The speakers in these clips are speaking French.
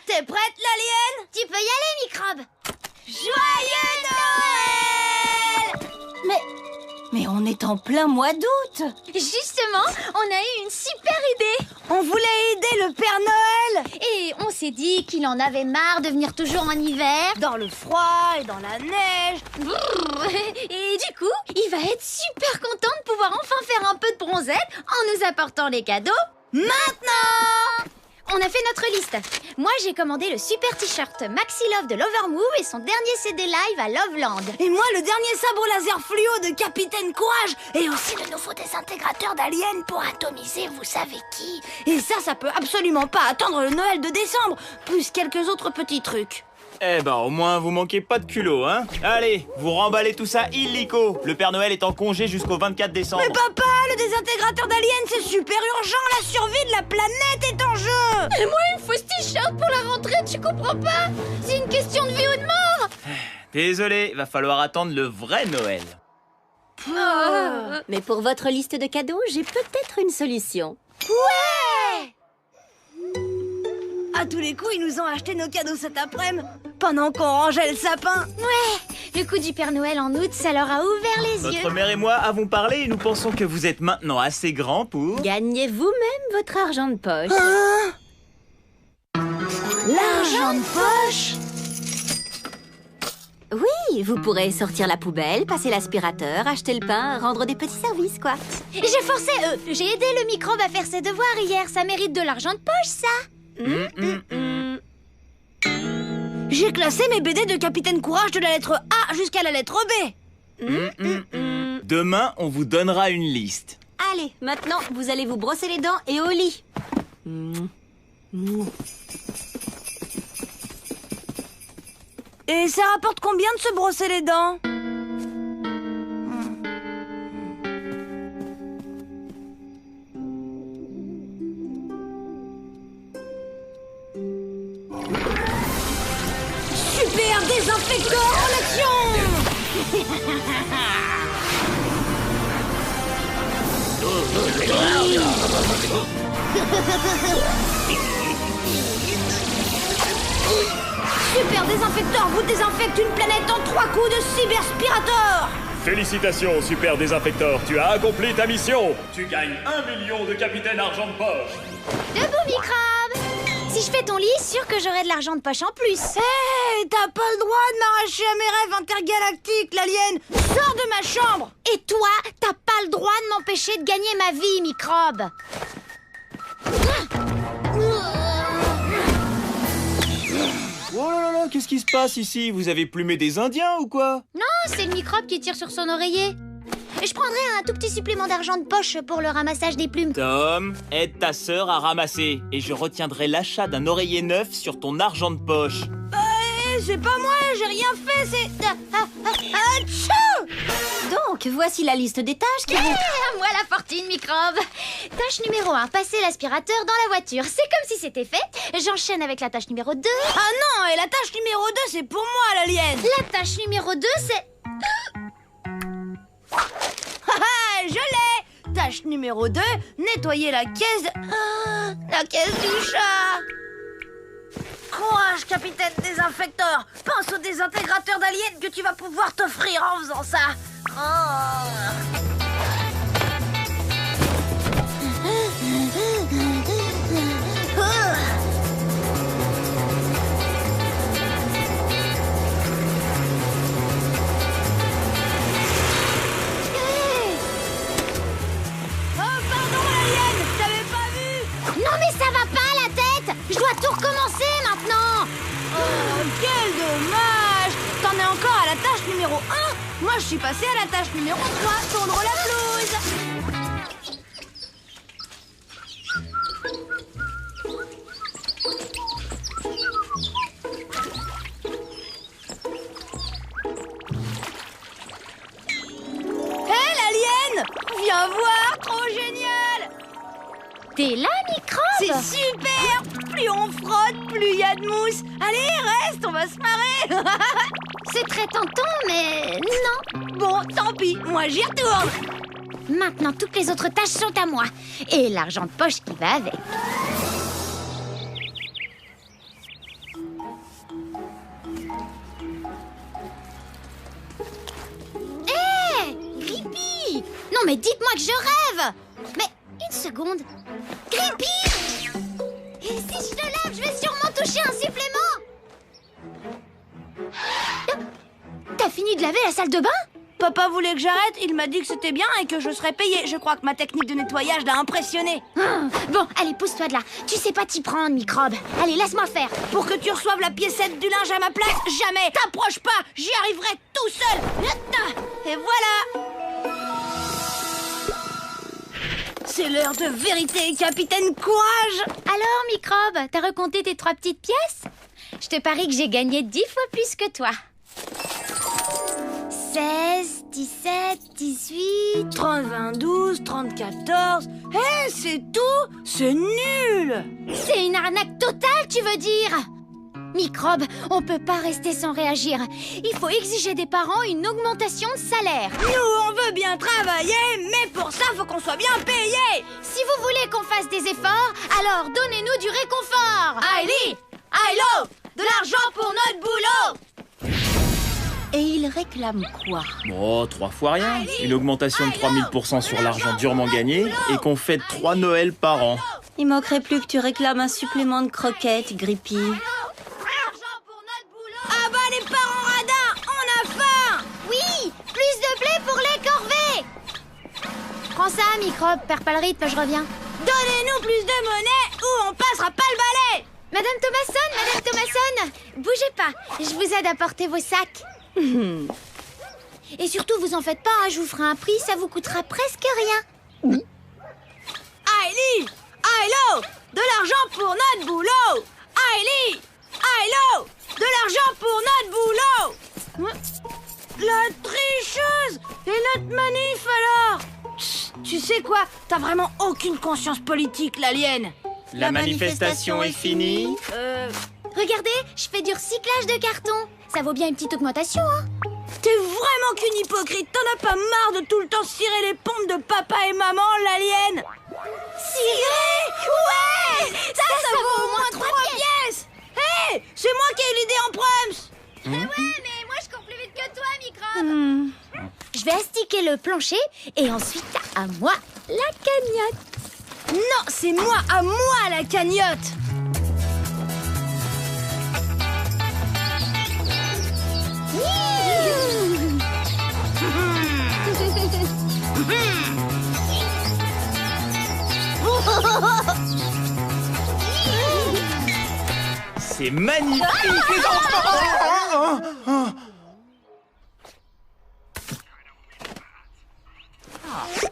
T'es prête, l'alien? Tu peux y aller, microbe. Joyeux Noël! Mais on est en plein mois d'août. Justement, on a eu une super idée. On voulait aider le Père Noël. Et on s'est dit qu'il en avait marre de venir toujours en hiver. Dans le froid et dans la neige. Et du coup, il va être super content de pouvoir enfin faire un peu de bronzette en nous apportant les cadeaux. Maintenant! On a fait notre liste. Moi, j'ai commandé le super t-shirt Maxi Love de Lovermove et son dernier CD live à Loveland. Et moi, le dernier sabre laser fluo de Capitaine Courage. Et aussi le nouveau désintégrateur d'Alien pour atomiser vous savez qui. Et ça peut absolument pas attendre le Noël de décembre. Plus quelques autres petits trucs. Eh ben, au moins, vous manquez pas de culot, hein? Allez, vous remballez tout ça illico. Le Père Noël est en congé jusqu'au 24 décembre. Mais papa, le désintégrateur d'Alien, c'est super urgent. La survie de la planète est en jeu. Et moi, il me faut ce t-shirt pour la rentrée, tu comprends pas? C'est une question de vie ou de mort. Désolé, va falloir attendre le vrai Noël. Mais pour votre liste de cadeaux, j'ai peut-être une solution. Ouais! À tous les coups, ils nous ont acheté nos cadeaux cet après-midi, pendant qu'on rangeait le sapin. Ouais, le coup du Père Noël en août, ça leur a ouvert les yeux. Votre mère et moi avons parlé et nous pensons que vous êtes maintenant assez grand pour... Gagnez vous-même votre argent de poche. Hein? L'argent de poche? Oui, vous pourrez sortir la poubelle, passer l'aspirateur, acheter le pain, rendre des petits services, quoi. J'ai forcé, j'ai aidé le microbe à faire ses devoirs hier. Ça mérite de l'argent de poche, ça. J'ai classé mes BD de Capitaine Courage de la lettre A jusqu'à la lettre B. Demain, on vous donnera une liste. Allez, maintenant, vous allez vous brosser les dents et au lit. Et ça rapporte combien de se brosser les dents? Super désinfectant en action! Super désinfecteur vous désinfecte une planète en 3 coups de cyberspirator! Félicitations, Super Désinfecteur, tu as accompli ta mission. Tu gagnes 1 million de capitaine argent de poche. Debout, microbe. Si je fais ton lit, sûr que j'aurai de l'argent de poche en plus. Hey, t'as pas le droit de m'arracher à mes rêves intergalactiques, l'alien! Sors de ma chambre! Et toi, t'as pas le droit de m'empêcher de gagner ma vie, microbe. Oh là là là, qu'est-ce qui se passe ici? Vous avez plumé des Indiens ou quoi? Non, c'est le microbe qui tire sur son oreiller. Je prendrai un tout petit supplément d'argent de poche pour le ramassage des plumes. Tom, aide ta sœur à ramasser et je retiendrai l'achat d'un oreiller neuf sur ton argent de poche. C'est pas moi, j'ai rien fait, c'est... Atchou! Donc, voici la liste des tâches qui vous... À moi la fortune, microbe. Tâche numéro 1, passer l'aspirateur dans la voiture. C'est comme si c'était fait. J'enchaîne avec la tâche numéro 2. Ah non, et la tâche numéro 2, c'est pour moi, l'alien! La tâche numéro 2, c'est... Haha, je l'ai! Tâche numéro 2, nettoyer la caisse de... la caisse du chat! Courage, capitaine désinfecteur! Pense au désintégrateur d'alien que tu vas pouvoir t'offrir en faisant ça! Non mais ça va pas la tête. Je dois tout recommencer maintenant. Oh, quel dommage! je suis passée à la tâche numéro 3, tondre la pelouse. Hé, l'alien! Viens voir, trop génial! T'es là, Microbe? C'est super! Plus on frotte, plus il y a de mousse. Allez, reste, on va se marrer. C'est très tentant, mais non. Bon, tant pis, moi j'y retourne. Maintenant, toutes les autres tâches sont à moi. Et l'argent de poche qui va avec. Hé, Grippy! Non, mais dites-moi que je rêve! Mais une seconde. Grippy! Et si je te lève, je vais sûrement toucher un supplément! T'as fini de laver la salle de bain? Papa voulait que j'arrête, il m'a dit que c'était bien et que je serais payée. Je crois que ma technique de nettoyage l'a impressionné. Bon, allez, pousse-toi de là. Tu sais pas t'y prendre, Microbe. Allez, laisse-moi faire. Pour que tu reçoives la piécette du linge à ma place, jamais. T'approches pas, j'y arriverai tout seul. Et voilà. C'est l'heure de vérité, capitaine Courage. Alors, Microbe, t'as recompté tes 3 petites pièces? Je te parie que j'ai gagné 10 fois plus que toi. 16, 17, 18... 30, 22, 30, 14... Hé, c'est tout? C'est nul! C'est une arnaque totale, tu veux dire? Microbe, on peut pas rester sans réagir. Il faut exiger des parents une augmentation de salaire. Nous, on veut bien travailler, mais pour ça, faut qu'on soit bien payé. Si vous voulez qu'on fasse des efforts, alors donnez-nous du réconfort. Aïli, Aïlo, de l'argent pour notre boulot. Et il réclame quoi? Oh, 3 fois rien. Une augmentation de 3000% sur l'argent durement gagné et qu'on fête 3 Noëls par an. Il manquerait plus que tu réclames un supplément de croquettes, Grippy. Ah bah les parents radins, on a faim. Oui, plus de blé pour les corvées. Prends ça, Microbe, perds pas le rythme, je reviens. Donnez-nous plus de monnaie ou on passera pas le balai. Madame Thomasson, bougez pas, je vous aide à porter vos sacs. Et surtout, vous en faites pas, hein, je vous ferai un prix, ça vous coûtera presque rien. Aïli, Aïlo, de l'argent pour notre boulot. Aïli, Aïlo, de l'argent pour notre boulot. La tricheuse. Et notre manif alors? Chut, tu sais quoi? T'as vraiment aucune conscience politique, l'alien. La manifestation est finie. Regardez, je fais du recyclage de carton. Ça vaut bien une petite augmentation, hein. T'es vraiment qu'une hypocrite. T'en as pas marre de tout le temps cirer les pompes de papa et maman, l'alien? Cirer? Ouais. Ça vaut au moins 3 pièces. Hé, c'est moi qui ai eu l'idée en prums. Ouais, mais moi je cours plus vite que toi, Microbe. Je vais astiquer le plancher et ensuite à moi la cagnotte. Non, c'est moi, à moi la cagnotte. C'est magnifique, les enfants.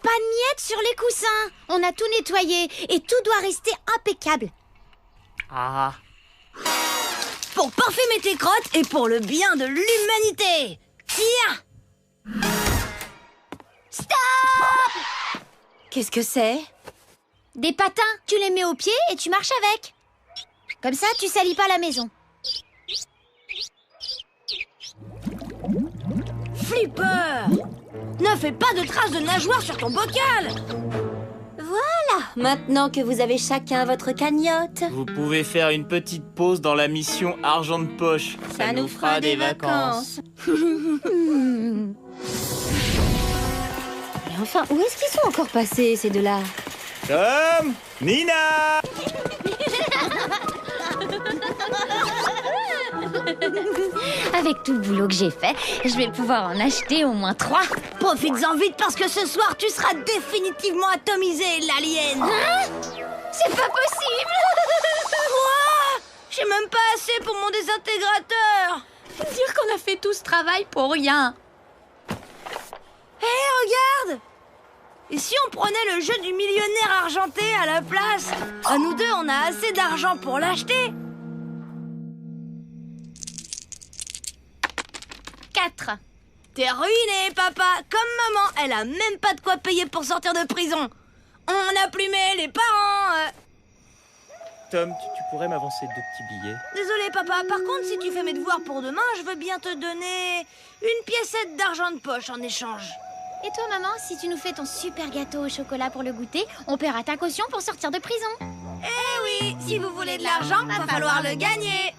Pas de miettes sur les coussins. On a tout nettoyé et tout doit rester impeccable. Ah. Pour parfumer tes crottes et pour le bien de l'humanité. Tiens. Stop. Qu'est-ce que c'est? Des patins, tu les mets aux pieds et tu marches avec. Comme ça, tu salis pas la maison. Flipper. Ne fais pas de traces de nageoire sur ton bocal. Voilà, maintenant que vous avez chacun votre cagnotte. Vous pouvez faire une petite pause dans la mission argent de poche. Ça nous fera des vacances. Mais enfin, où est-ce qu'ils sont encore passés, ces deux-là? Tom, Nina. Avec tout le boulot que j'ai fait, je vais pouvoir en acheter au moins 3. Profites-en vite parce que ce soir tu seras définitivement atomisé, l'alien. Hein? C'est pas possible. Quoi? J'ai même pas assez pour mon désintégrateur. Dire qu'on a fait tout ce travail pour rien. regarde! Et si on prenait le jeu du millionnaire argenté à la place? À nous deux, on a assez d'argent pour l'acheter. 4. T'es ruiné, papa. Comme maman, elle a même pas de quoi payer pour sortir de prison. On a plumé les parents. Tom, tu pourrais m'avancer 2 petits billets? Désolé, papa. Par contre, si tu fais mes devoirs pour demain, je veux bien te donner une piécette d'argent de poche en échange. Et toi, maman, si tu nous fais ton super gâteau au chocolat pour le goûter, on paiera ta caution pour sortir de prison. Eh oui, si vous voulez de l'argent, va falloir le gagner.